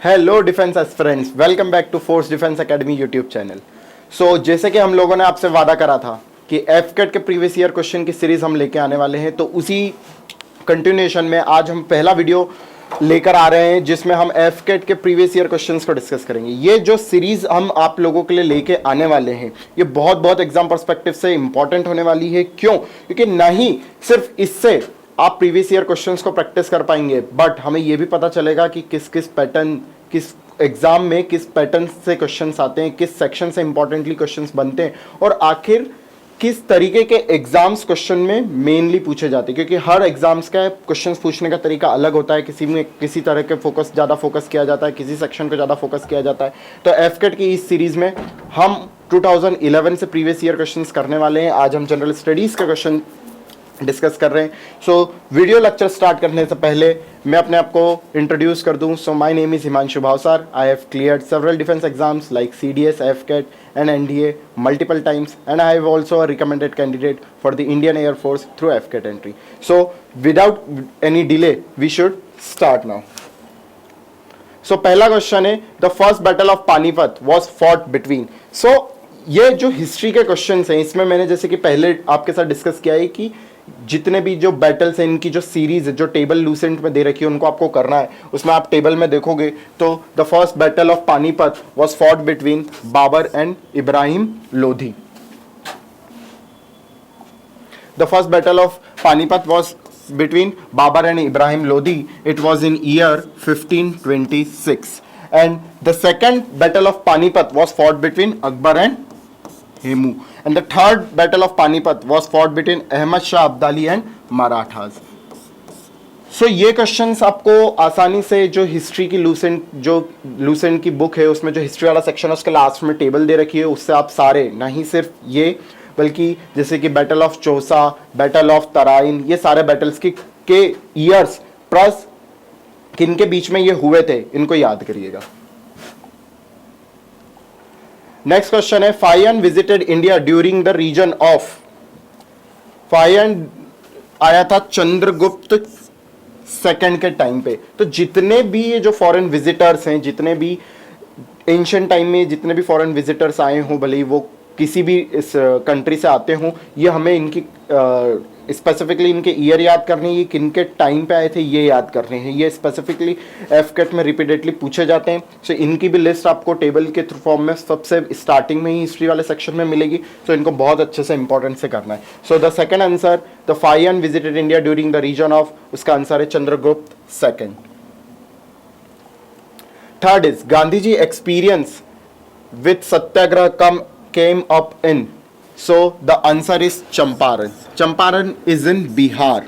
Hello defence aspirants, welcome back to Force Defence Academy YouTube channel. So जैसे कि हम लोगों ने आपसे वादा करा था कि एफकेट के प्रीवियस ईयर क्वेश्चन की सीरीज हम लेके आने वाले हैं, तो उसी कंटिन्यूएशन में आज हम पहला वीडियो लेकर आ रहे हैं जिसमें हम एफकेट के प्रीवियस ईयर क्वेश्चंस को डिस्कस करेंगे। ये जो सीरीज हम आप लोगों के लिए लेके आने वाले हैं ये बहुत एग्जाम पर्सपेक्टिव से इंपॉर्टेंट होने वाली है। क्यों? क्योंकि नहीं सिर्फ इससे आप प्रीवियस ईयर क्वेश्चंस को प्रैक्टिस कर पाएंगे, बट हमें यह भी पता चलेगा कि किस किस पैटर्न, किस एग्जाम में किस पैटर्न से क्वेश्चंस आते हैं, किस सेक्शन से इंपॉर्टेंटली क्वेश्चंस बनते हैं और आखिर किस तरीके के एग्जाम्स क्वेश्चन में मेनली पूछे जाते हैं। क्योंकि हर एग्जाम्स का क्वेश्चंस पूछने का तरीका अलग होता है, किसी में किसी तरह के ज़्यादा फोकस किया जाता है, किसी सेक्शन को ज़्यादा फोकस किया जाता है। तो एफकेट की इस सीरीज में हम 2011 से प्रीवियस ईयर क्वेश्चंस करने वाले हैं। आज हम जनरल स्टडीज़ के क्वेश्चन डिस्कस कर रहे हैं। सो वीडियो लेक्चर स्टार्ट करने से पहले मैं अपने आप को इंट्रोड्यूस कर दूं। So my name is Himanshu Bhavsar. I have cleared several defence exams like CDS, एफकेट and NDA multiple times, and I have also a recommended candidate for the Indian Air Force through FCAT entry. So without any delay we should start now. So पहला question है, the first battle of Panipat was fought between. So ये जो history के question हैं इसमें मैंने जैसे कि पहले आपके साथ डिस्कस किया है कि जितने भी जो बैटल्स हैं इनकी जो सीरीज है, जो टेबल लूसेंट में दे रखी है उनको आपको करना है। उसमें आप टेबल में देखोगे तो the first battle of Panipat was fought between Babur and Ibrahim Lodhi. The first battle of Panipat was between Babur and Ibrahim Lodhi. It was in year 1526 and the second battle of Panipat was fought between Akbar and Hemu, and the third battle of Panipat was fought between Ahmad Shah Abdali and Marathas. So ये questions आपको आसानी से जो history की Lucent की book है उसमें जो हिस्ट्री वाला सेक्शन है उसके लास्ट में टेबल दे रखी है, उससे आप सारे, नहीं सिर्फ ये बल्कि जैसे कि battle of Chausa, battle of Tarain, ये सारे बैटल्स के ईयर्स प्लस किनके बीच में ये हुए थे इनको याद करिएगा। नेक्स्ट क्वेश्चन है, Fahien visited India during the region of. Fahien आया था चंद्रगुप्त सेकंड के टाइम पे। तो जितने भी ये जो फॉरेन विजिटर्स हैं, जितने भी एंशिएंट टाइम में जितने भी फॉरेन विजिटर्स आए हों, भले ही वो किसी भी इस कंट्री से आते हों, ये हमें इनकी स्पेसिफिकली इनके ईयर याद करने, ये किनके टाइम पे आए थे ये याद करने हैं। ये स्पेसिफिकली एफकेट में रिपीटेडली पूछे जाते हैं। सो इनकी भी लिस्ट आपको टेबल के थ्रू फॉर्म में सबसे स्टार्टिंग में ही हिस्ट्री वाले सेक्शन में मिलेगी। सो इनको बहुत अच्छे से इंपॉर्टेंट से करना है। So the second answer, the Fahien visited India during the region of, उसका आंसर है Chandragupta second. Third is Gandhi ji experience with satyagraha came up in. So the answer is Champaran. Champaran is in Bihar.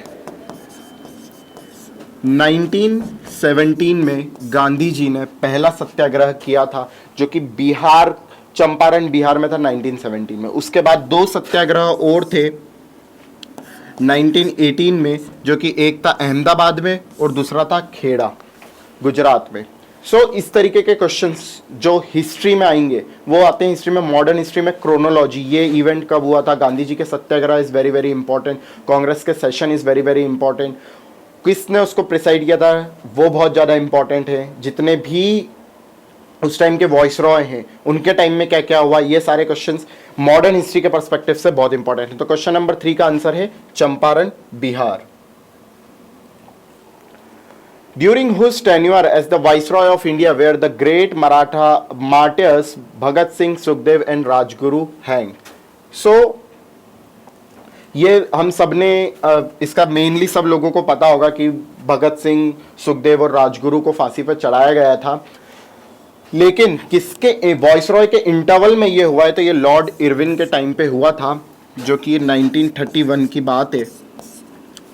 1917 में गांधी जी ने पहला सत्याग्रह किया था जो कि बिहार, चंपारण बिहार में था 1917 में। उसके बाद दो सत्याग्रह और थे 1918 में, जो कि एक था अहमदाबाद में और दूसरा था खेड़ा गुजरात में। सो इस तरीके के क्वेश्चंस जो हिस्ट्री में आएंगे वो आते हैं हिस्ट्री में, मॉडर्न हिस्ट्री में क्रोनोलॉजी, ये इवेंट कब हुआ था, गांधी जी के satyagraha is very very important, Congress के session is very very important, किसने उसको प्रिसाइड किया था वो बहुत ज़्यादा इंपॉर्टेंट है, जितने भी उस टाइम के वॉइस रॉय हैं उनके टाइम में क्या क्या हुआ, ये सारे क्वेश्चंस मॉडर्न हिस्ट्री के परस्पेक्टिव से बहुत इंपॉर्टेंट है। तो क्वेश्चन नंबर 3 का आंसर है Champaran Bihar. During whose tenure as the Viceroy of India were the great Maratha martyrs Bhagat Singh, Sukhdev and Rajguru hanged? So ये हम सब ने इसका मेनली सब लोगों को पता होगा कि भगत सिंह, सुखदेव और राजगुरु को फांसी पर चढ़ाया गया था, लेकिन किसके वॉइसरॉय के इंटरवल में ये हुआ है तो ये लॉर्ड इरविन के टाइम पे हुआ था, जो कि 1931 की बात है।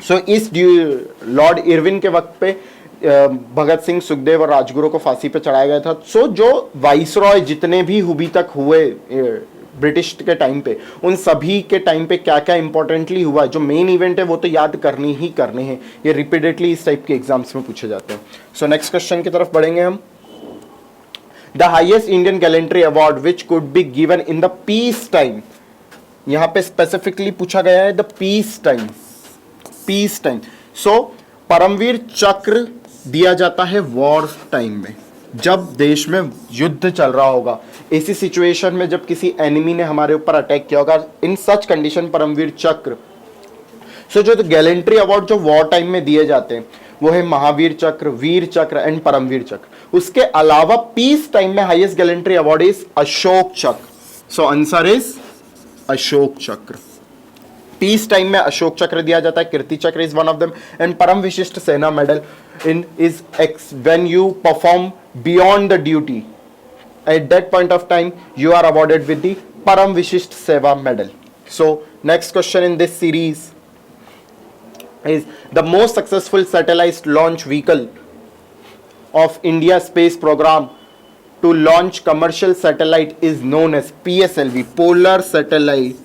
सो इस लॉर्ड इरविन के वक्त पे भगत सिंह, सुखदेव और राजगुरु को फांसी पे चढ़ाया गया था। सो जो वाइसरॉय जितने भी अभी तक हुए ब्रिटिश के टाइम पे, उन सभी के टाइम पे क्या क्या इंपॉर्टेंटली हुआ, जो मेन इवेंट है वो तो याद करनी ही करने हैं। ये रिपीटेडली इस टाइप के एग्जाम्स में पूछे जाते हैं। सो नेक्स्ट क्वेश्चन की तरफ बढ़ेंगे हम। The highest Indian gallantry award which could be given in the peace time. यहां पे स्पेसिफिकली पूछा गया है the peace time, peace time. So Paramvir Chakra दिया जाता है वॉर टाइम में। जब देश में युद्ध चल रहा होगा, ऐसी सिचुएशन में जब किसी एनिमी ने हमारे ऊपर अटैक किया होगा, इन सच कंडीशन परमवीर चक्र। सो जो गैलेंट्री अवार्ड जो वॉर टाइम में दिए जाते हैं वो है महावीर चक्र, वीर चक्र एंड परमवीर चक्र। उसके अलावा पीस टाइम में highest gallantry award is Ashoka Chakra. So answer is Ashoka चक्र। पीस टाइम में अशोक चक्र दिया जाता है, कीर्ति चक्र is one of them, and परम विशिष्ट सेना medal in is x when you perform beyond the duty at that point of time you are awarded with the param vishisht seva medal. So next question in this series is the most successful satellite launch vehicle of India space program to launch commercial satellite is known as PSLV, polar satellite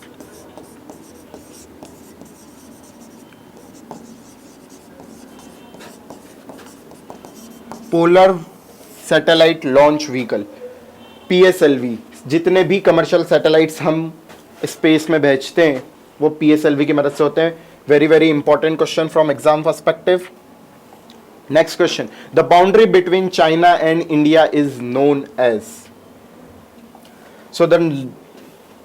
polar satellite launch vehicle PSLV। जितने भी commercial satellites हम space में भेजते हैं वो PSLV की मदद से होते हैं। Very very important question from exam perspective. Next question, the boundary between China and India is known as. So the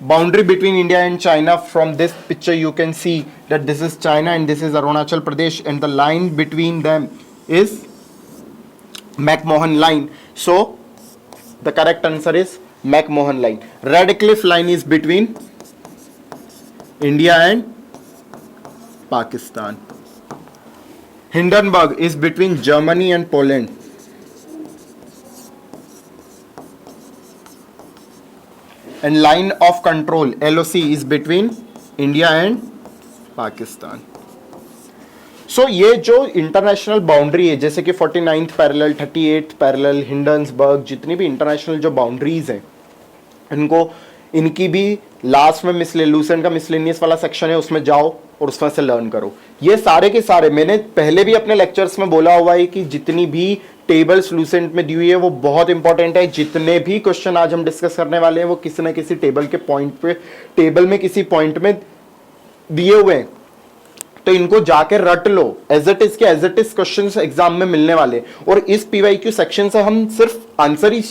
boundary between India and China, from this picture you can see that this is China and this is Arunachal Pradesh, and the line between them is McMahon line. So the correct answer is McMahon line. Radcliffe line is between India and Pakistan. Hindenburg is between Germany and Poland. And line of control LOC is between India and Pakistan. सो ये जो international boundary है, जैसे कि 49th parallel, 38th parallel, Hindenburg, जितनी भी international जो boundaries हैं इनको, इनकी भी लास्ट में लूसेंट का मिसलेनियस वाला सेक्शन है, उसमें जाओ और उसमें से लर्न करो। ये सारे के सारे मैंने पहले भी अपने लेक्चर्स में बोला हुआ है कि जितनी भी टेबल्स लूसेंट में दी हुई है वो बहुत इंपॉर्टेंट है। जितने भी क्वेश्चन आज हम डिस्कस करने वाले हैं वो किसी ना किसी टेबल के पॉइंट पे, टेबल में किसी पॉइंट में दिए हुए हैं, तो इनको जाके रट लो। एज इट इज के as it is questions exam में मिलने वाले। और इस पीवाईक्यू सेक्शन से हम सिर्फ आंसर ही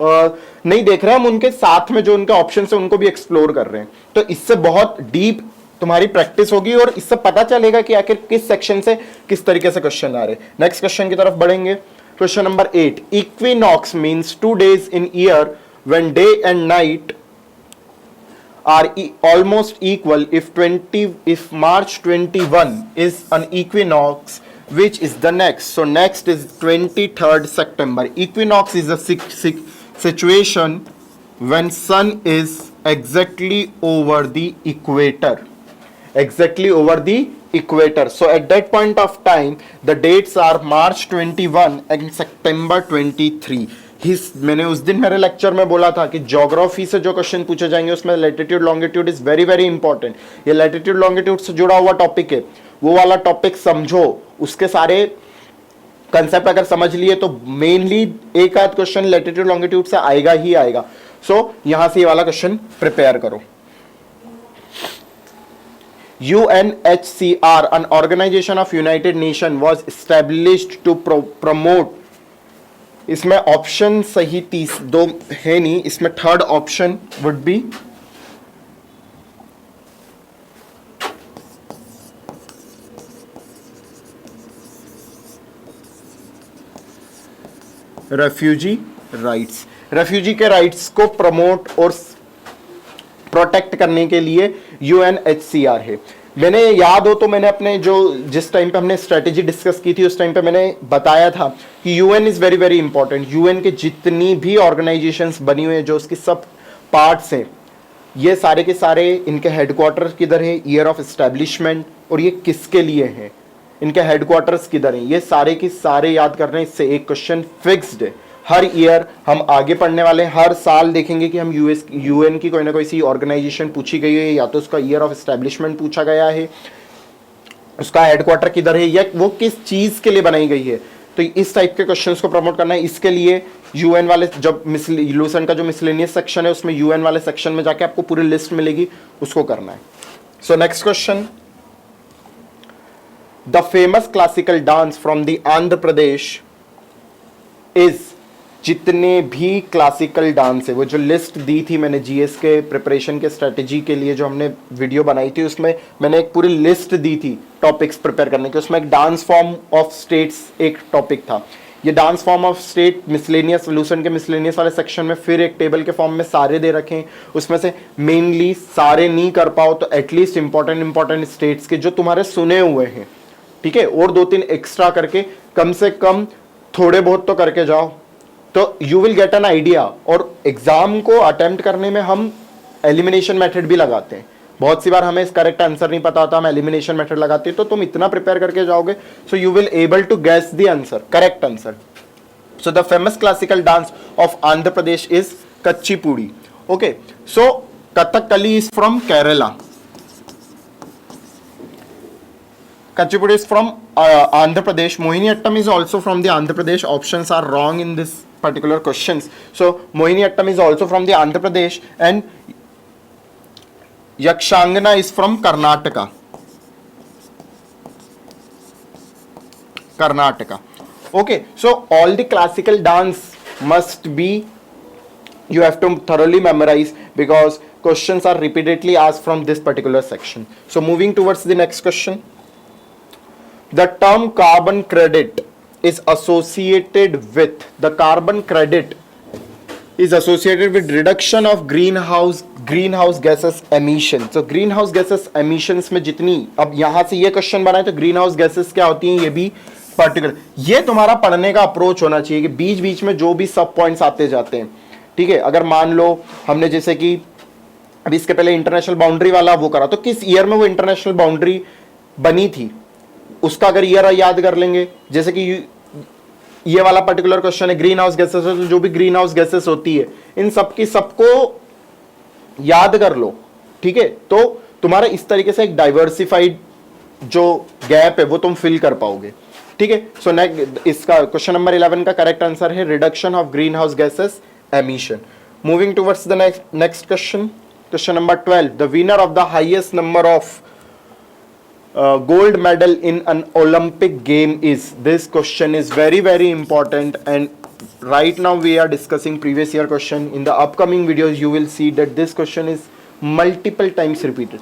नहीं देख रहे हैं, हम उनके साथ में जो उनके ऑप्शन है उनको भी एक्सप्लोर कर रहे हैं। तो इससे बहुत डीप तुम्हारी प्रैक्टिस होगी और इससे पता चलेगा कि आखिर किस सेक्शन से किस तरीके से क्वेश्चन आ रहे हैं। नेक्स्ट क्वेश्चन की तरफ बढ़ेंगे। Question number 8, equinox means 2 days in year when day and night are almost equal. If March 21 is an equinox, which is the next? So next is 23rd September. Equinox is a situation when sun is exactly over the equator. Exactly over the equator. So at that point of time the dates are March 21 and September 23. मैंने उस दिन मेरे lecture में बोला था कि geography से जो क्वेश्चन पूछे जाएंगे उसमें latitude longitude is very very important. ये लैटिट्यूड लॉन्गिट्यूड से जुड़ा हुआ टॉपिक है, वो वाला टॉपिक समझो, उसके सारे कंसेप्ट अगर समझ लिए तो मेनली एक आध क्वेश्चन लैटिट्यूड लॉन्गिट्यूड से आएगा ही आएगा। सो यहां से ये वाला क्वेश्चन प्रिपेयर करो। UNHCR, an organization of United Nations, was established to promote, इसमें ऑप्शन सही 2 है नहीं, इसमें third option would be refugee rights. Refugee के राइट्स को प्रमोट और प्रोटेक्ट करने के लिए UNHCR है। मैंने याद हो तो मैंने अपने जो जिस टाइम पे हमने स्ट्रेटेजी डिस्कस की थी उस टाइम पे मैंने बताया था कि UN is very very important. UN के जितनी भी ऑर्गेनाइजेशंस बनी हुई है, जो उसकी सब पार्ट्स हैं, ये सारे के सारे इनके हेडक्वार्टर्स किधर है, ईयर ऑफ एस्टेब्लिशमेंट, और ये किसके लिए है, इनके हेडक्वार्टर्स किधर हैं, ये सारे के सारे याद करने। इससे एक क्वेश्चन फिक्स्ड है। हर ईयर हम आगे पढ़ने वाले हैं, हर साल देखेंगे कि हम UN की कोई ना कोई सी ऑर्गेनाइजेशन पूछी गई है, या तो उसका ईयर ऑफ एस्टेब्लिशमेंट पूछा गया है, उसका हेडक्वार्टर किधर है, या वो किस चीज के लिए बनाई गई है। तो इस टाइप के क्वेश्चंस को प्रमोट करना है। इसके लिए UN वाले, जब लूसेंट का जो मिसलेनियस सेक्शन है उसमें UN वाले सेक्शन में जाके आपको पूरी लिस्ट मिलेगी, उसको करना है। So next question, the famous classical dance from the Andhra Pradesh is जितने भी क्लासिकल डांस है, वो जो लिस्ट दी थी मैंने जीएस के प्रिपरेशन के स्ट्रेटेजी के लिए जो हमने वीडियो बनाई थी, उसमें मैंने एक पूरी लिस्ट दी थी टॉपिक्स प्रिपेयर करने की। उसमें एक डांस फॉर्म ऑफ स्टेट्स एक टॉपिक था। ये dance form of state miscellaneous solution के मिसलेनियस वाले सेक्शन में फिर एक टेबल के फॉर्म में सारे दे रखे हैं। उसमें से मेनली सारे नहीं कर पाओ तो एटलीस्ट इंपॉर्टेंट स्टेट्स के जो तुम्हारे सुने हुए हैं, ठीक है, और 2-3 एक्स्ट्रा करके कम से कम थोड़े बहुत तो करके जाओ, तो you will get an idea. और एग्जाम को अटेम्प्ट करने में हम एलिमिनेशन मेथड भी लगाते हैं। बहुत सी बार हमें इस करेक्ट आंसर नहीं पता होता, हम एलिमिनेशन मेथड लगाते हैं, तो तुम इतना प्रिपेयर करके जाओगे so you will able to guess the answer, correct answer. So the famous classical dance of Andhra Pradesh is Kuchipudi. Okay, so Kathakali is from Kerala, Kuchipudi is from Andhra Pradesh. Mohiniyattam is also from the Andhra Pradesh. Options are wrong in this particular questions. So Mohiniyattam is also from the Andhra Pradesh, and Yakshangana is from Karnataka. Karnataka. Okay, so all the classical dance must be, you have to thoroughly memorize because questions are repeatedly asked from this particular section. So moving towards the next question. The term carbon credit is associated with, the carbon credit is associated with reduction of greenhouse gases emission. So greenhouse gases emissions में जितनी, अब यहाँ से ये question बनाए तो greenhouse gases क्या होती हैं ये भी पर्टिकुलर, ये तुम्हारा पढ़ने का अप्रोच होना चाहिए कि बीच बीच में जो भी सब पॉइंट्स आते जाते हैं, ठीक है। अगर मान लो हमने जैसे कि अभी इसके पहले इंटरनेशनल बाउंड्री वाला वो करा, तो किस ईयर में वो इंटरनेशनल बाउंड्री बनी थी उसका अगर ईयर याद कर लेंगे, जैसे कि ये वाला पर्टिकुलर क्वेश्चन है ग्रीन हाउस गैसेस, तो जो भी ग्रीन हाउस गैसेस होती है इन सबकी सबको याद कर लो, ठीक है। तो तुम्हारा इस तरीके से एक डाइवर्सिफाइड जो गैप है वो तुम फिल कर पाओगे, ठीक है। सो नेक्स्ट इसका क्वेश्चन नंबर 11 का करेक्ट आंसर है reduction of green house gases emission. Moving towards the next question, question number 12, the winner of the highest number of gold medal in an Olympic game is, this question is very important and right now we are discussing previous year question. In the upcoming videos you will see that this question is multiple times repeated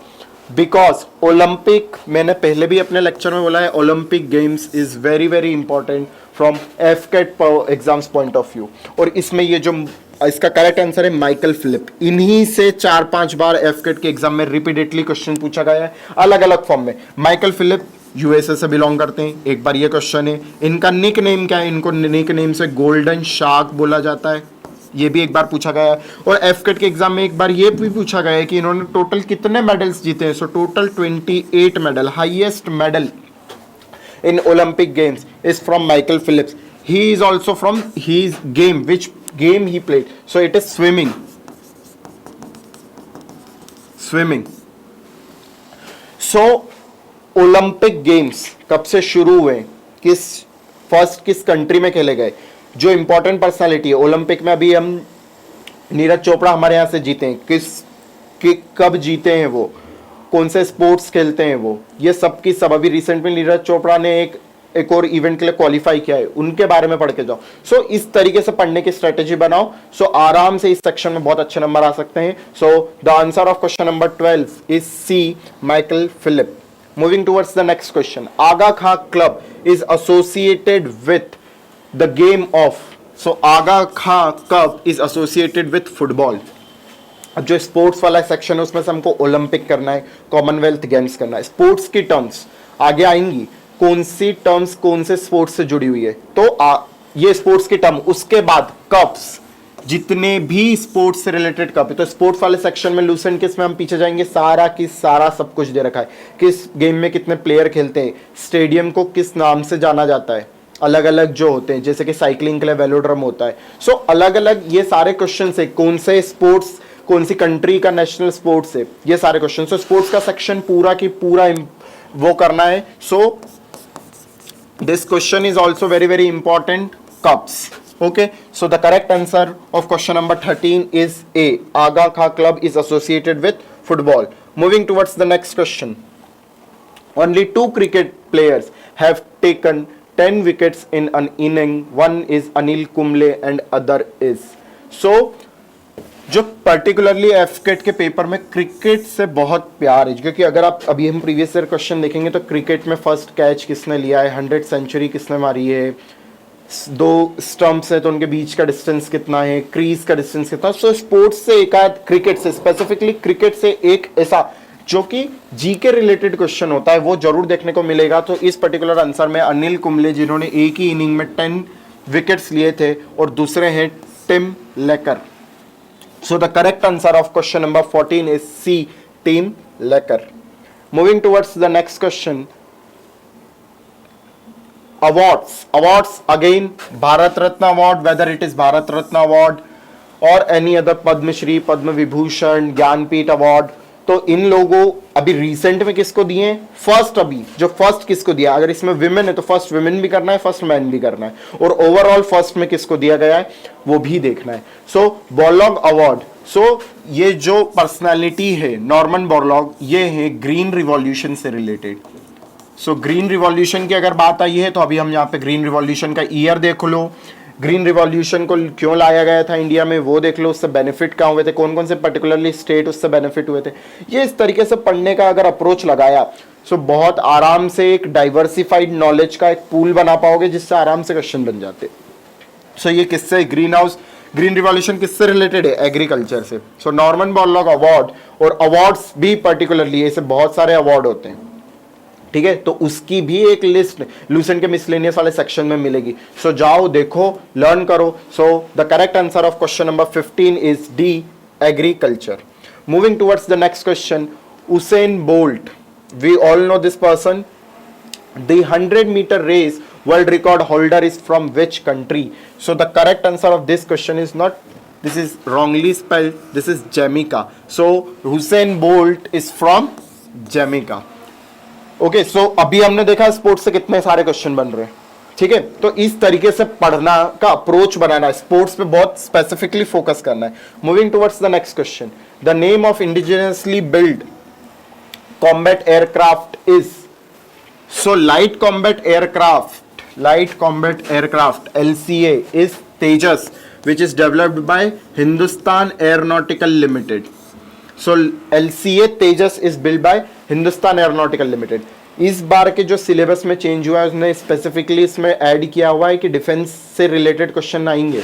because Olympic, मैंने पहले भी अपने lecture में बोला है, Olympic games is very important from FCAT exams point of view। और इसमें ये जो इसका करेक्ट आंसर है माइकल फिलिप, इन्हीं से 4-5 बार एफकेट के एग्जाम में रिपीटेडली क्वेश्चन पूछा गया है अलग अलग फॉर्म में। माइकल फिलिप यूएसए से बिलोंग करते हैं, एक बार ये क्वेश्चन है। इनका निक नेम क्या है, इनको निक नेम से गोल्डन शार्क बोला जाता है, ये भी एक बार पूछा गया है। और एफकेट के एग्जाम में एक बार ये भी पूछा गया है कि इन्होंने टोटल कितने मेडल्स जीते हैं। So total 28 medal, highest medal in Olympic games is from Michael Phillips. He is also from his game, which game he played. So it is swimming. So Olympic games कब से शुरू हुए, किस country में खेले गए, जो इंपॉर्टेंट पर्सनालिटी है ओलंपिक में, अभी हम नीरज चोपड़ा हमारे यहाँ से जीते हैं, कब जीते हैं वो, कौन से स्पोर्ट्स खेलते हैं वो, ये सब की सब। अभी रिसेंट में नीरज चोपड़ा ने एक और इवेंट के लिए क्वालिफाई किया है, उनके बारे में पढ़ के जाओ। सो इस तरीके से पढ़ने की स्ट्रेटेजी बनाओ, सो आराम से इस सेक्शन में बहुत अच्छे नंबर आ सकते हैं। So the answer of question number 12 is C, Michael Philip. Moving towards the next question, Aga Khan club is associated with the game of, so Aga Khan club is associated with football. अब जो स्पोर्ट्स वाला section है उसमें से हमको ओलंपिक करना है, Commonwealth games करना है, स्पोर्ट्स की टर्म्स आगे आएंगी, कौन सी टर्म्स कौन से स्पोर्ट्स से जुड़ी हुई है, तो ये स्पोर्ट्स की टर्म। उसके बाद कप्स, जितने भी स्पोर्ट्स से रिलेटेड कप है, तो स्पोर्ट्स वाले सेक्शन में लूसेंट किस में हम पीछे जाएंगे, सारा की सारा सब कुछ दे रखा है, किस गेम में कितने प्लेयर खेलते हैं, स्टेडियम को किस नाम से जाना जाता है, अलग अलग जो होते हैं, जैसे कि साइकिलिंग के लिए वेलोड्रम होता है। सो अलग अलग ये सारे क्वेश्चन है, कौन से स्पोर्ट्स, कौन सी कंट्री का नेशनल स्पोर्ट्स है, ये सारे क्वेश्चन। सो स्पोर्ट्स का सेक्शन पूरा की पूरा वो करना है। So this question is also very important, cups. Okay, so the correct answer of question number 13 is A. Aga Khan Club is associated with football. Moving towards the next question. Only 2 cricket players have taken 10 wickets in an inning. One is Anil Kumble and other is. So जो particularly एफकेट के paper में cricket से बहुत प्यार है, क्योंकि अगर आप अभी हम प्रीवियस ईयर क्वेश्चन देखेंगे तो क्रिकेट में फर्स्ट कैच किसने लिया है, 100 सेंचुरी किसने मारी है, 2 स्टंप्स है तो उनके बीच का डिस्टेंस कितना है, क्रीज का डिस्टेंस कितना। सो स्पोर्ट्स से एक आध, क्रिकेट से स्पेसिफिकली, क्रिकेट से एक ऐसा जो कि जी के रिलेटेड क्वेश्चन होता है वो जरूर देखने को मिलेगा। तो इस पर्टिकुलर आंसर में अनिल कुंबले जिन्होंने एक ही इनिंग में 10 विकेट्स लिए थे, और दूसरे हैं टिम लेकर। So the correct answer of question number 14 is C, Tim Lecker. Moving towards the next question. Awards again, Bharat Ratna award, whether it is Bharat Ratna award or any other Padma Shri, Padma Vibhushan, Gyanpith award. तो इन लोगों अभी recent में किसको दिए? First, अभी जो first किसको दिया, अगर इसमें विमेन है तो फर्स्ट विमेन भी करना है, फर्स्ट मैन भी करना है, और ओवरऑल फर्स्ट में किसको दिया गया है वो भी देखना है। सो बोरलॉग अवार्ड, सो ये जो पर्सनालिटी है नॉर्मन बोरलॉग, ये है ग्रीन रिवॉल्यूशन से रिलेटेड। सो ग्रीन रिवॉल्यूशन की अगर बात आई है तो अभी हम यहाँ पे ग्रीन रिवॉल्यूशन का ईयर देख लो, ग्रीन रिवॉल्यूशन को क्यों लाया गया था इंडिया में वो देख लो, उससे बेनिफिट क्या हुए थे, कौन कौन से पर्टिकुलरली स्टेट उससे बेनिफिट हुए थे। ये इस तरीके से पढ़ने का अगर अप्रोच लगाया सो बहुत आराम से एक डाइवर्सिफाइड नॉलेज का एक पूल बना पाओगे जिससे आराम से क्वेश्चन बन जाते। सो ये किससे, ग्रीन हाउस, ग्रीन रिवॉल्यूशन किससे रिलेटेड है? एग्रीकल्चर से। सो नॉर्मन बोरलॉग अवार्ड, और अवार्ड्स भी पर्टिकुलरली ऐसे बहुत सारे अवार्ड होते हैं, ठीक है, तो उसकी भी एक लिस्ट लूसेंट के मिसलेनियस वाले सेक्शन में मिलेगी। सो जाओ देखो, लर्न करो। So the correct answer of question number 15 is D, agriculture. Moving towards the next question, Usain Bolt, we all know this person. The 100-meter race world record holder is from which country? So the correct answer of this question is not, this is wrongly spelled, this is Jamaica. So Usain Bolt is from Jamaica. Okay, so अभी हमने देखा sports से कितने सारे question बन रहे हैं, ठीक है, तो इस तरीके से पढ़ना का अप्रोच बनाना है, स्पोर्ट्स पे बहुत स्पेसिफिकली फोकस करना है। Moving towards the next question, the name of indigenously build combat aircraft is, so light combat aircraft LCA is Tejas, which is developed by Hindustan aeronautical limited. So LCA Tejas is build by Hindustan aeronautical limited. इस बार के जो syllabus में change हुआ है उसने specifically इसमें add किया हुआ है कि डिफेंस से रिलेटेड क्वेश्चन आएंगे,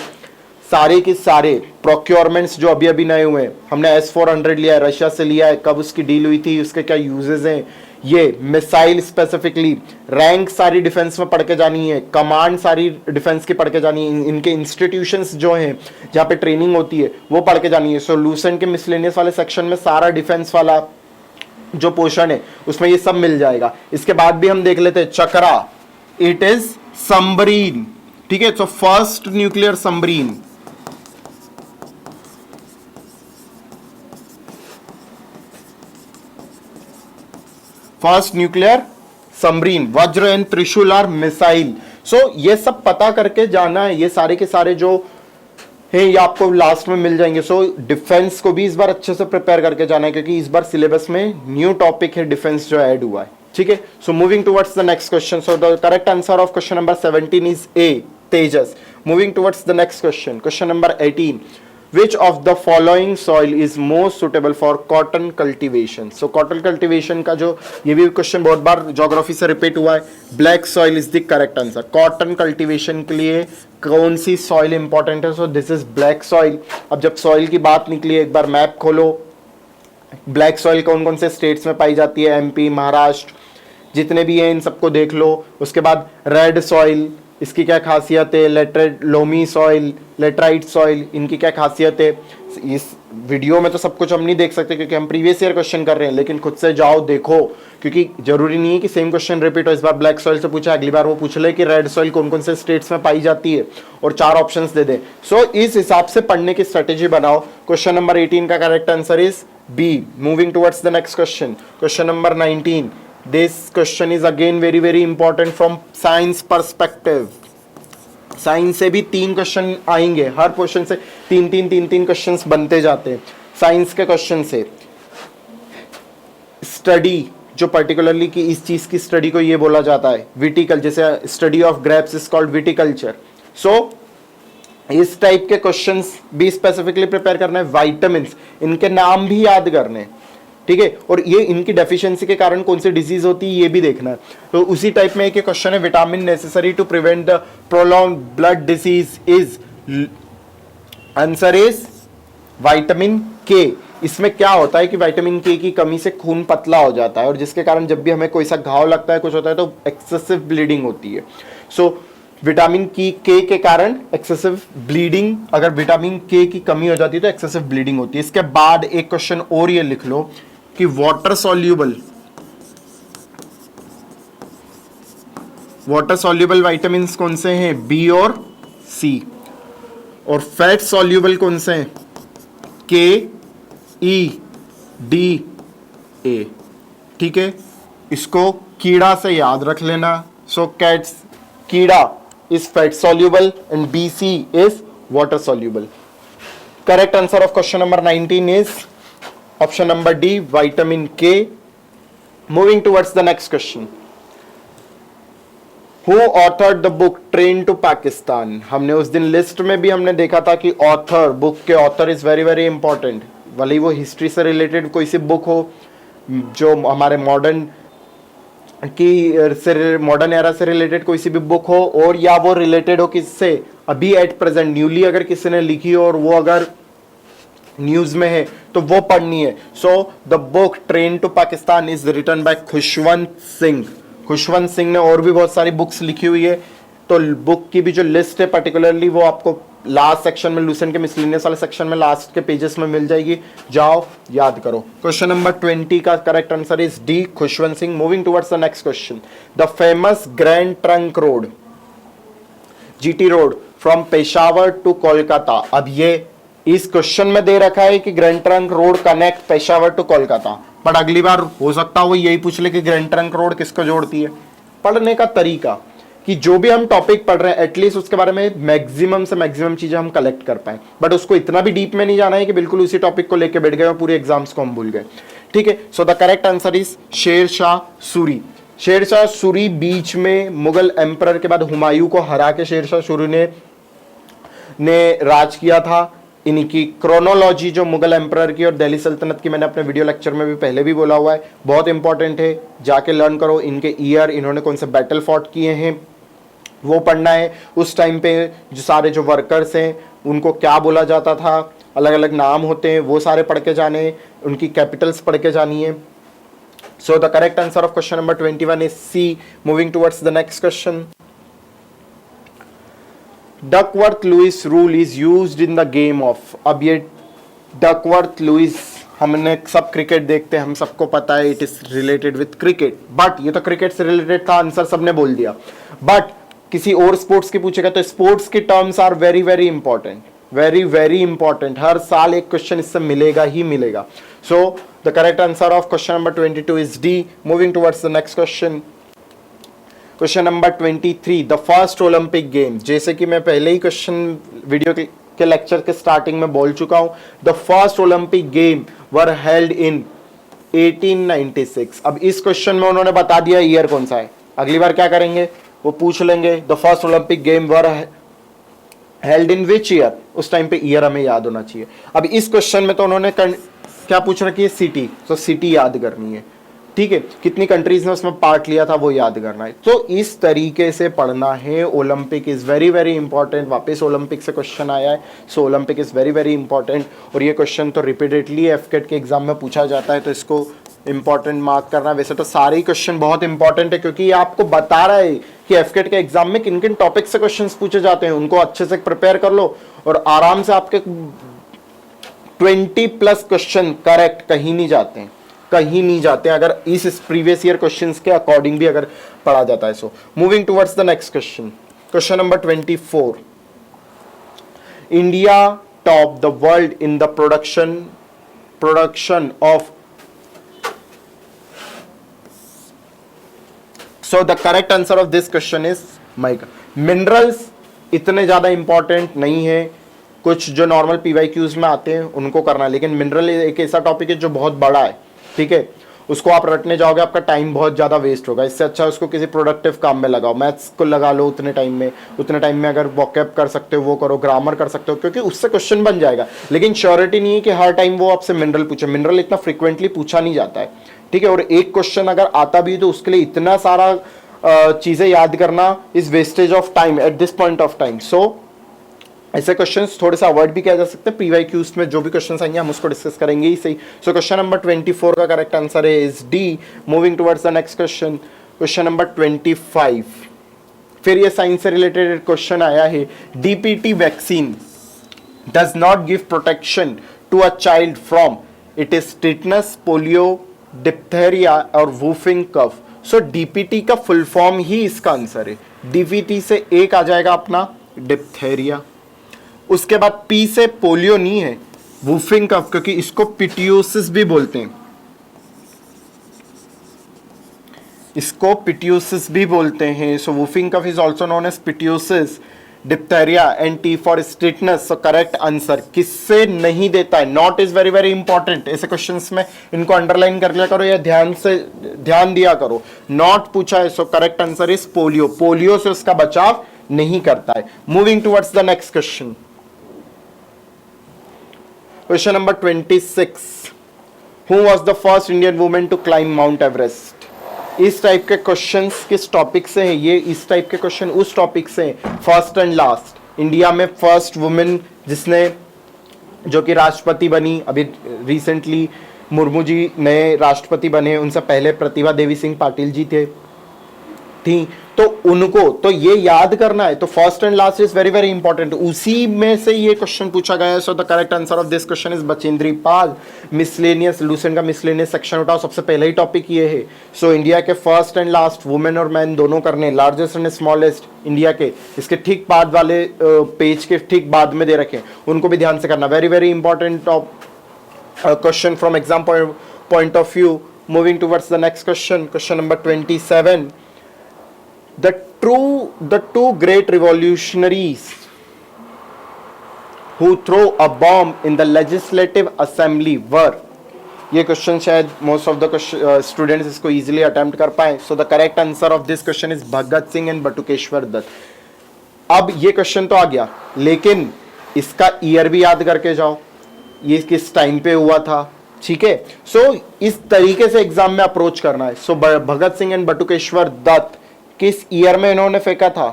सारे के सारे प्रोक्योरमेंट्स जो अभी अभी नए हुए हैं, हमने S-400 लिया है, रशिया से लिया है, कब उसकी डील हुई थी, उसके क्या यूजेस हैं, ये मिसाइल स्पेसिफिकली, रैंक सारी डिफेंस में पढ़ के जानी है, कमांड सारी डिफेंस की पढ़ के जानी है, इनके इंस्टीट्यूशंस जो हैं जहाँ पे ट्रेनिंग होती है वो पढ़ के जानी है। सो लूसेंट के मिसलेनियस वाले सेक्शन में सारा डिफेंस वाला जो पोर्शन है उसमें ये सब मिल जाएगा। इसके बाद भी हम देख लेते हैं चक्रा, इट इज सबमरीन, ठीक है, so first nuclear submarine, first nuclear submarine, वज्र एंड त्रिशूल आर मिसाइल। सो ये सब पता करके जाना है, ये सारे के सारे जो है ये आपको लास्ट में मिल जाएंगे। सो डिफेंस को भी इस बार अच्छे से प्रिपेयर करके जाना है क्योंकि इस बार सिलेबस में न्यू टॉपिक है डिफेंस जो ऐड हुआ है, ठीक है। So moving towards the next question, so the correct answer of question number 17 is a, Tejas. Moving towards the next question, question number 18, which of the following soil is most suitable for cotton cultivation? So cotton cultivation का जो ये भी question बहुत बार geography से repeat हुआ है, black soil is the correct answer. Cotton cultivation के लिए कौन सी सॉइल इंपॉर्टेंट है? So this is black soil. अब जब सॉइल की बात निकली एक बार मैप खोलो, ब्लैक सॉइल कौन कौन से स्टेट्स में पाई जाती है, MP, महाराष्ट्र, जितने भी हैं इन सबको देख लो। उसके बाद रेड सॉइल, इसकी क्या खासियत है, laterite loamy soil, laterite soil, इनकी क्या खासियत है। इस वीडियो में तो सब कुछ हम नहीं देख सकते क्योंकि हम प्रीवियस ईयर क्वेश्चन कर रहे हैं, लेकिन खुद से जाओ देखो क्योंकि जरूरी नहीं है कि सेम क्वेश्चन रिपीट हो। इस बार ब्लैक सॉइल से पूछा, अगली बार वो पूछ ले कि रेड सॉइल कौन कौन से स्टेट्स में पाई जाती है और 4 ऑप्शंस दे दे। सो इस हिसाब से पढ़ने की स्ट्रेटेजी बनाओ। क्वेश्चन नंबर 18 का correct answer is B. Moving towards the next question, question number 19, this question is again very very important from science perspective. Science से भी 3 क्वेश्चन आएंगे, हर क्वेश्चन से 3 क्वेश्चंस बनते जाते हैं साइंस के क्वेश्चन से। स्टडी जो पर्टिकुलरली कि इस चीज की स्टडी को ये बोला जाता है विटिकल, जैसे study of grapes is called viticulture. So इस टाइप के क्वेश्चंस भी स्पेसिफिकली प्रिपेयर करना है। विटामिन्स, इनके नाम भी याद करने हैं, ठीक है, और ये इनकी डेफिशिएंसी के कारण कौन सी डिजीज होती है ये भी देखना है। तो उसी टाइप में एक क्वेश्चन है, vitamin necessary to prevent the prolong blood disease is, answer is vitamin K. इसमें क्या होता है कि विटामिन के की कमी से खून पतला हो जाता है और जिसके कारण जब भी हमें कोई सा घाव लगता है, कुछ होता है, तो एक्सेसिव ब्लीडिंग होती है। सो विटामिन के कारण एक्सेसिव ब्लीडिंग, अगर विटामिन के की कमी हो जाती है तो एक्सेसिव ब्लीडिंग होती है। इसके बाद एक क्वेश्चन और ये लिख लो कि वाटर सॉल्यूबल विटामिन्स कौन से हैं, बी और सी, और फैट सॉल्यूबल कौन से हैं, के, ई, डी, ए, ठीक है। इसको कीड़ा से याद रख लेना। सो कैट्स, कीड़ा is fat soluble and BC is water soluble. Correct answer of question number 19 is option number D, vitamin K. Moving towards the next question. Who authored the book Train to Pakistan? हमने उस दिन list में भी हमने देखा था कि author, book के author is very very important. भले ही वो हिस्ट्री से रिलेटेड कोई सी बुक हो जो हमारे मॉडर्न एरा से रिलेटेड कोई सी भी बुक हो, और या वो रिलेटेड हो किससे, अभी एट प्रेजेंट न्यूली अगर किसी ने लिखी हो और वो अगर न्यूज में है तो वो पढ़नी है। So the book train to Pakistan is written by Khushwant Singh. Khushwant Singh ने और भी बहुत सारी बुक्स लिखी हुई है, तो बुक की भी जो लिस्ट है पर्टिकुलरली वो आपको लास्ट सेक्शन में, लूसेंट के मिसलेनियस वाले सेक्शन में लास्ट के पेजेस में मिल जाएगी, जाओ याद करो। क्वेश्चन नंबर 20 का correct answer is D, Khushwant Singh. Moving towards the next question, the famous grand trunk road, GT road, from Peshawar to Kolkata. अब ये इस क्वेश्चन में दे रखा है कि grand trunk road connect Peshawar to Kolkata, but अगली बार हो सकता है वो यही पूछ ले कि ग्रैंड ट्रंक रोड किसको जोड़ती है। पढ़ने का तरीका कि जो भी हम टॉपिक पढ़ रहे हैं एटलीस्ट उसके बारे में मैक्सिमम से मैक्सिमम चीजें हम कलेक्ट कर पाए, बट उसको इतना भी डीप में नहीं जाना है कि बिल्कुल उसी टॉपिक को लेके बैठ गए और पूरे एग्जाम्स को हम भूल गए, ठीक है। So the correct answer is Sher Shah Suri. Sher Shah Suri बीच में मुगल एम्परर के बाद हुमायूं को हरा के शेर शाह सूरी ने राज किया था। इनकी क्रोनोलॉजी जो मुगल एम्परर की और दिल्ली सल्तनत की, मैंने अपने वीडियो लेक्चर में भी पहले भी बोला हुआ है, बहुत इंपॉर्टेंट है, जाके लर्न करो। इनके ईयर, इन्होंने कौन से बैटल फॉट किए हैं वो पढ़ना है। उस टाइम पे जो सारे जो वर्कर्स हैं उनको क्या बोला जाता था, अलग अलग नाम होते हैं, वो सारे पढ़ के जाने, उनकी कैपिटल्स पढ़ के जानी है। So the correct answer of question number 21 is C. Moving towards the next question, Duckworth Lewis rule is used in the game of. अब ये डकवर्थ लुईस, हमने सब क्रिकेट देखते हैं, हम सबको पता है it is related with cricket, but ये तो क्रिकेट से रिलेटेड था, आंसर सबने बोल दिया। बट किसी और स्पोर्ट्स की पूछेगा तो स्पोर्ट्स की terms are very very important, very very important. हर साल एक क्वेश्चन इससे मिलेगा ही मिलेगा। So the correct answer of question number 22 is D. Moving towards the next question, question number 23, the first Olympic game. जैसे कि मैं पहले ही क्वेश्चन वीडियो के लेक्चर के स्टार्टिंग में बोल चुका हूं, the first Olympic game were held in 1896। अब इस क्वेश्चन में उन्होंने बता दिया ईयर कौन सा है, अगली बार क्या करेंगे वो पूछ लेंगे, the first Olympic game were held in which year, उस टाइम पे ईयर हमें याद होना चाहिए। अब इस क्वेश्चन में तो उन्होंने क्या पूछ रखी है, सिटी, तो सिटी याद करनी है, ठीक है। कितनी कंट्रीज ने उसमें पार्ट लिया था वो याद करना है। तो इस तरीके से पढ़ना है। Olympic is very very important, वापस ओलंपिक से क्वेश्चन आया है, so Olympic is very very important. और ये क्वेश्चन तो रिपीटेडली एफकेट के एग्जाम में पूछा जाता है, तो इसको इंपॉर्टेंट मार्क करना। वैसे तो सारे ही क्वेश्चन बहुत इंपॉर्टेंट है क्योंकि ये आपको बता रहा है कि एफकेट के एग्जाम में किन किन टॉपिक से क्वेश्चंस पूछे जाते हैं, उनको अच्छे से प्रिपेयर कर लो और आराम से आपके 20+ क्वेश्चन करेक्ट कहीं नहीं जाते हैं, कहीं नहीं जाते अगर इस प्रीवियस ईयर क्वेश्चंस के अकॉर्डिंग भी अगर पढ़ा जाता है। So moving towards the next question, question number 24, India top the world in the production of. So the correct answer of this question is mica. Minerals इतने ज्यादा इंपॉर्टेंट नहीं है, कुछ जो नॉर्मल PYQs में आते हैं उनको करना है, लेकिन मिनरल एक ऐसा टॉपिक है जो बहुत बड़ा है, ठीक है। उसको आप रटने जाओगे आपका टाइम बहुत ज़्यादा वेस्ट होगा। इससे अच्छा उसको किसी प्रोडक्टिव काम में लगाओ, मैथ्स को लगा लो उतने टाइम में अगर वॉकअप कर सकते हो वो करो, ग्रामर कर सकते हो, क्योंकि उससे क्वेश्चन बन जाएगा। लेकिन श्योरिटी नहीं है कि हर टाइम वो आपसे मिनरल पूछे, मिनरल इतना फ्रिक्वेंटली पूछा नहीं जाता है, ठीक है। और एक क्वेश्चन अगर आता भी तो उसके लिए इतना सारा चीज़ें याद करना is wastage of time at this point of time. So ऐसे क्वेश्चंस थोड़े सा अवॉइड भी किया जा सकता है। पीवाईक्यूज में जो भी क्वेश्चंस आएंगे हम उसको डिस्कस करेंगे ही सही। सो क्वेश्चन नंबर 24 का करेक्ट आंसर है is D. Moving towards the next question, question number 25। फिर ये साइंस से रिलेटेड क्वेश्चन आया है, DPT vaccine does not give protection to a child from it is tetanus, polio, diphtheria और whooping cough. So DPT का full form ही इसका आंसर है। डीपीटी से एक आ जाएगा अपना डिप्थेरिया, उसके बाद पी से पोलियो नहीं है, वूफिंग कफ, क्योंकि इसको पिटियोसिस भी बोलते हैं, इसको पिटियोसिस भी बोलते हैं। So whooping cough is also known as pertussis, diphtheria and T for strictness. So correct answer किससे नहीं देता है, not is very very important. ऐसे क्वेश्चंस में इनको अंडरलाइन कर लिया करो या ध्यान दिया करो। नॉट पूछा है, so correct answer is polio, polio से उसका बचाव नहीं करता है। Moving towards the next question, question number 26। Who was the first Indian women to climb Mount Everest. इस टाइप के क्वेश्चंस किस टॉपिक से हैं, ये इस टाइप के क्वेश्चन उस टॉपिक से हैं। फर्स्ट एंड लास्ट, इंडिया में फर्स्ट वुमेन जिसने, जो कि राष्ट्रपति बनी, अभी रिसेंटली मुर्मू जी नए राष्ट्रपति बने, उनसे पहले प्रतिभा देवी सिंह पाटिल जी थी, तो उनको तो ये याद करना है। तो first and last is very very important, उसी में से ये क्वेश्चन पूछा गया है। So the correct answer of this question is Bachendri Pal. Miscellaneous, Lucent का मिसलेनियस सेक्शन उठाओ, सबसे पहले ही टॉपिक ये है। सो इंडिया के फर्स्ट एंड लास्ट, वुमेन और मैन दोनों करने, लार्जेस्ट एंड स्मॉलेस्ट इंडिया के, इसके ठीक बाद वाले पेज के ठीक बाद में दे रखे, उनको भी ध्यान से करना। Very very important question from exam point of view. Moving towards the next question, question number 27। The two great revolutionaries who throw a bomb in the legislative assembly were। ये क्वेश्चन शायद मोस्ट ऑफ द स्टूडेंट्स इसको easily attempt कर पाए। So the correct answer of this question is Bhagat Singh and Batukeshwar Dutt. अब ये question तो आ गया, लेकिन इसका ईयर भी याद करके जाओ, ये किस टाइम पे हुआ था, ठीक है। सो इस तरीके से एग्जाम में अप्रोच करना है। सो भगत सिंह एंड बटुकेश्वर दत्त किस ईयर में इन्होंने फेंका था,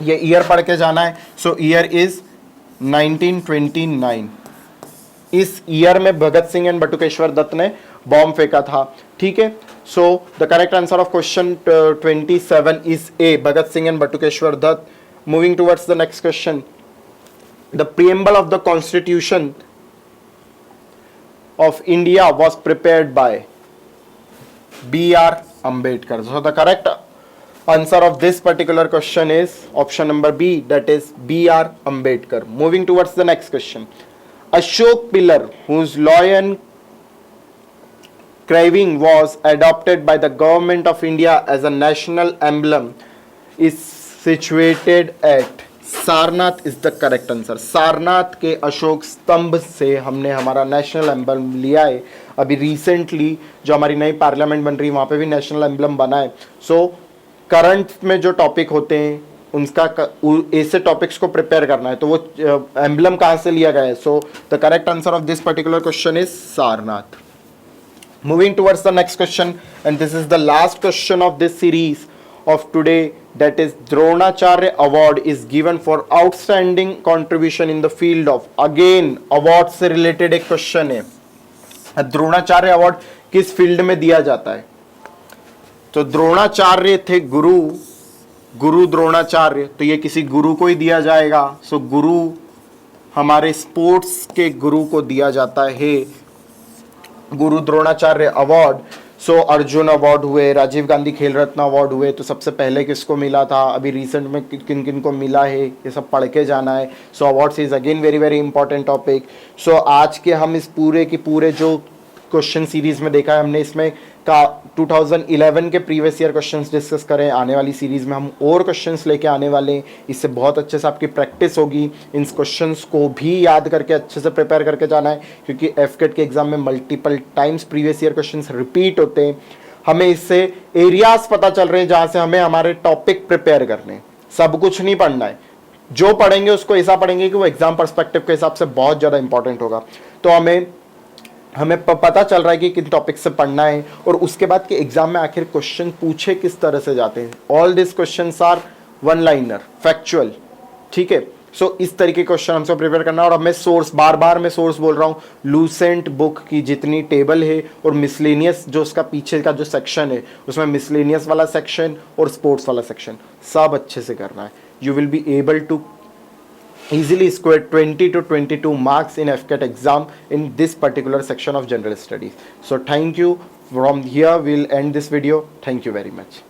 ये ईयर पढ़ के जाना है। So year is 1929। इस ईयर में भगत सिंह एंड बटुकेश्वर दत्त ने बॉम्ब फेंका था, ठीक है। So the correct answer of question 27 is A, Bhagat Singh and Batukeshwar Dutt. Moving towards the next question, the preamble of the constitution of India was prepared by B.R. Ambedkar. So the correct answer of this particular question is option number B, that is B.R. Ambedkar. Moving towards the next question, Ashok pillar whose lion carving was adopted by the government of India as a national emblem is situated at Sarnath is the correct answer. Sarnath के अशोक स्तंभ से हमने हमारा national emblem लिया है। अभी recently जो हमारी नई पार्लियामेंट बन रही है वहाँ पे भी नेशनल एम्बलम बना है। सो करंट में जो टॉपिक होते हैं उनका ऐसे टॉपिक्स को प्रिपेयर करना है, तो वो एम्बलम कहाँ से लिया गया है। So the correct answer of this particular question is Sarnath. Moving towards the next question, and this is the last question of this series of today, that is Dronacharya award is given for outstanding contribution in the field of, again award से related एक question है। Dronacharya award किस field में दिया जाता है, तो द्रोणाचार्य थे गुरु द्रोणाचार्य, तो ये किसी गुरु को ही दिया जाएगा। सो गुरु हमारे स्पोर्ट्स के गुरु को दिया जाता है गुरु द्रोणाचार्य अवार्ड। सो अर्जुन अवार्ड हुए, राजीव गांधी खेल रत्न अवार्ड हुए, तो सबसे पहले किसको मिला था, अभी रिसेंट में किन किन को मिला है, ये सब पढ़ के जाना है। So awards is again very very important topic. So आज के हम इस पूरे के पूरे जो क्वेश्चन सीरीज में देखा है हमने, इसमें का 2011 के प्रीवियस ईयर क्वेश्चंस डिस्कस करें। आने वाली सीरीज में हम और क्वेश्चंस लेके आने वाले हैं, इससे बहुत अच्छे से आपकी प्रैक्टिस होगी। इन क्वेश्चंस को भी याद करके अच्छे से प्रिपेयर करके जाना है, क्योंकि एफकेट के एग्जाम में multiple times previous year questions repeat होते हैं। हमें इससे एरियाज पता चल रहे हैं जहां से हमें हमारे टॉपिक प्रिपेयर करने हैं। सब कुछ नहीं पढ़ना है, जो पढ़ेंगे उसको ऐसा पढ़ेंगे कि वो एग्जाम पर्सपेक्टिव के हिसाब से बहुत ज़्यादा इंपॉर्टेंट होगा। तो हमें पता चल रहा है कि किन टॉपिक से पढ़ना है, और उसके बाद कि एग्जाम में आखिर क्वेश्चन पूछे किस तरह से जाते हैं। All this questions are one liner, factual, ठीक है। सो इस तरीके के क्वेश्चन हमसे प्रिपेयर करना। और अब मैं सोर्स, बार बार मैं सोर्स बोल रहा हूँ, लूसेंट बुक की जितनी टेबल है और मिसलेनियस जो उसका पीछे का जो सेक्शन है, उसमें मिसलेनियस वाला सेक्शन और स्पोर्ट्स वाला सेक्शन सब अच्छे से करना है। You will be able to easily score 20 to 22 marks in FCAT exam in this particular section of general studies. So thank you. From here we'll end this video. Thank you very much.